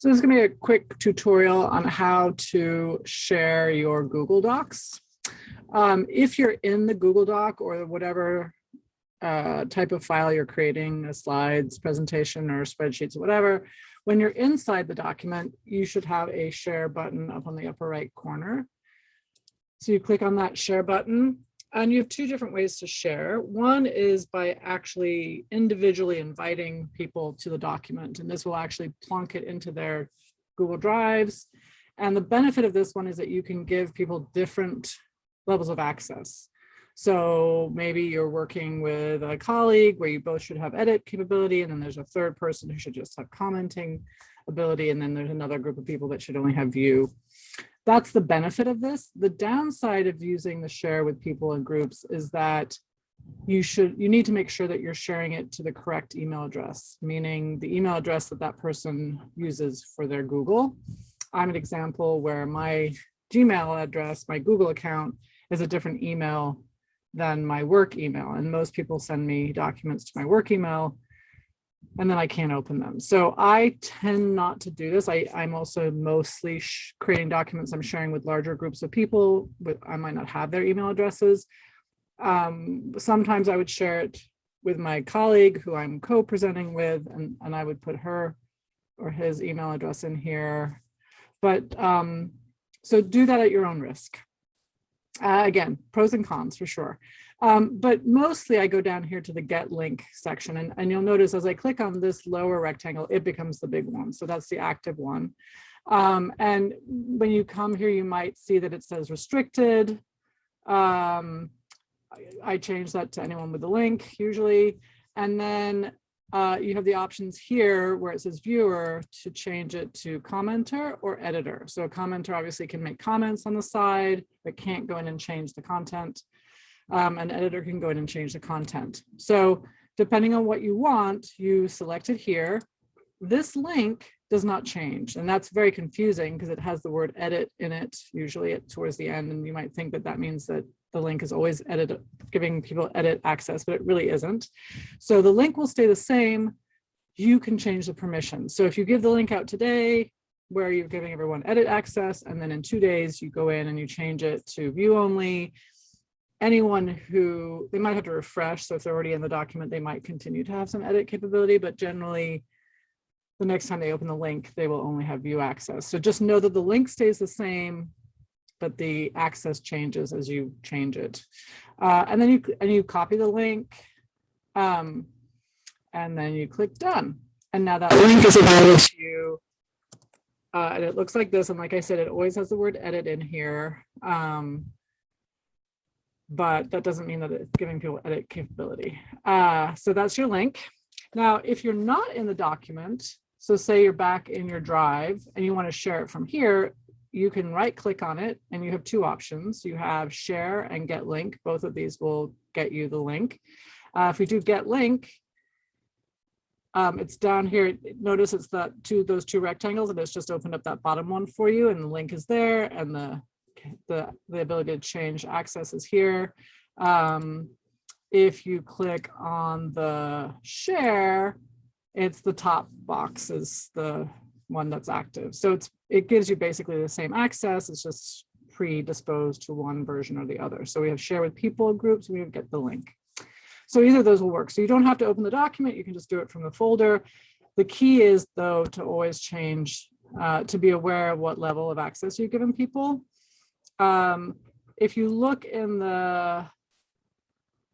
So this is going to be a quick tutorial on how to share your Google Docs. If you're in the Google Doc or whatever type of file you're creating, a slides, presentation, or spreadsheets, or whatever, when you're inside the document, you should have a share button up on the upper right corner. So you click on that share button, and you have two different ways to share. One is by actually individually inviting people to the document, and this will actually plunk it into their Google Drives. And the benefit of this one is that you can give people different levels of access. So maybe you're working with a colleague where you both should have edit capability, and then there's a third person who should just have commenting ability, and then there's another group of people that should only have view. That's the benefit of this. The downside of using the share with people and groups is that you need to make sure that you're sharing it to the correct email address, meaning the email address that that person uses for their Google. I'm an example where my Gmail address, my Google account, is a different email than my work email. And most people send me documents to my work email, and then I can't open them. So I tend not to do this. I'm also mostly creating documents I'm sharing with larger groups of people, but I might not have their email addresses. Sometimes I would share it with my colleague who I'm co-presenting with, and I would put her or his email address in here. But so do that at your own risk. Again, pros and cons for sure. But mostly I go down here to the get link section, and you'll notice as I click on this lower rectangle, it becomes the big one. So that's the active one. And when you come here, you might see that it says restricted. I change that to anyone with the link usually. And then you have the options here where it says viewer to change it to commenter or editor. So a commenter obviously can make comments on the side, but can't go in and change the content. An editor can go in and change the content. So depending on what you want, you select it here. This link does not change, and that's very confusing because it has the word edit in it, usually towards the end, and you might think that that means that the link is always giving people edit access, but it really isn't. So the link will stay the same. You can change the permissions. So if you give the link out today, where you're giving everyone edit access, and then in 2 days you go in and you change it to view only, anyone who, they might have to refresh. So if they're already in the document, they might continue to have some edit capability, but generally the next time they open the link, they will only have view access. So just know that the link stays the same, but the access changes as you change it. And then you copy the link, and then you click done. And now that link is available to you. And it looks like this. And like I said, it always has the word edit in here. But that doesn't mean that it's giving people edit capability. So that's your link. Now, if you're not in the document, so say you're back in your drive and you want to share it from here, you can right click on it and you have two options. You have share and get link. Both of these will get you the link. If we do get link, it's down here. Notice it's those two rectangles, and it's just opened up that bottom one for you, and the link is there, and the ability to change access is here. If you click on the share, it's the top box is the one that's active. So it gives you basically the same access. It's just predisposed to one version or the other. So we have share with people groups, we have get the link. So either of those will work. So you don't have to open the document, you can just do it from the folder. The key is though to always change, to be aware of what level of access you've given people. If you look in the,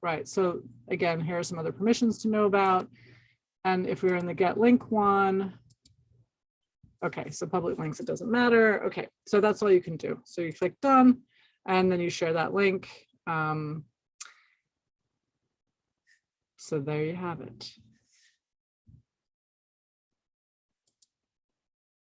right, so again, here are some other permissions to know about. And if we're in the get link one, okay, so public links, it doesn't matter. Okay, so that's all you can do. So you click done, and then you share that link. So there you have it.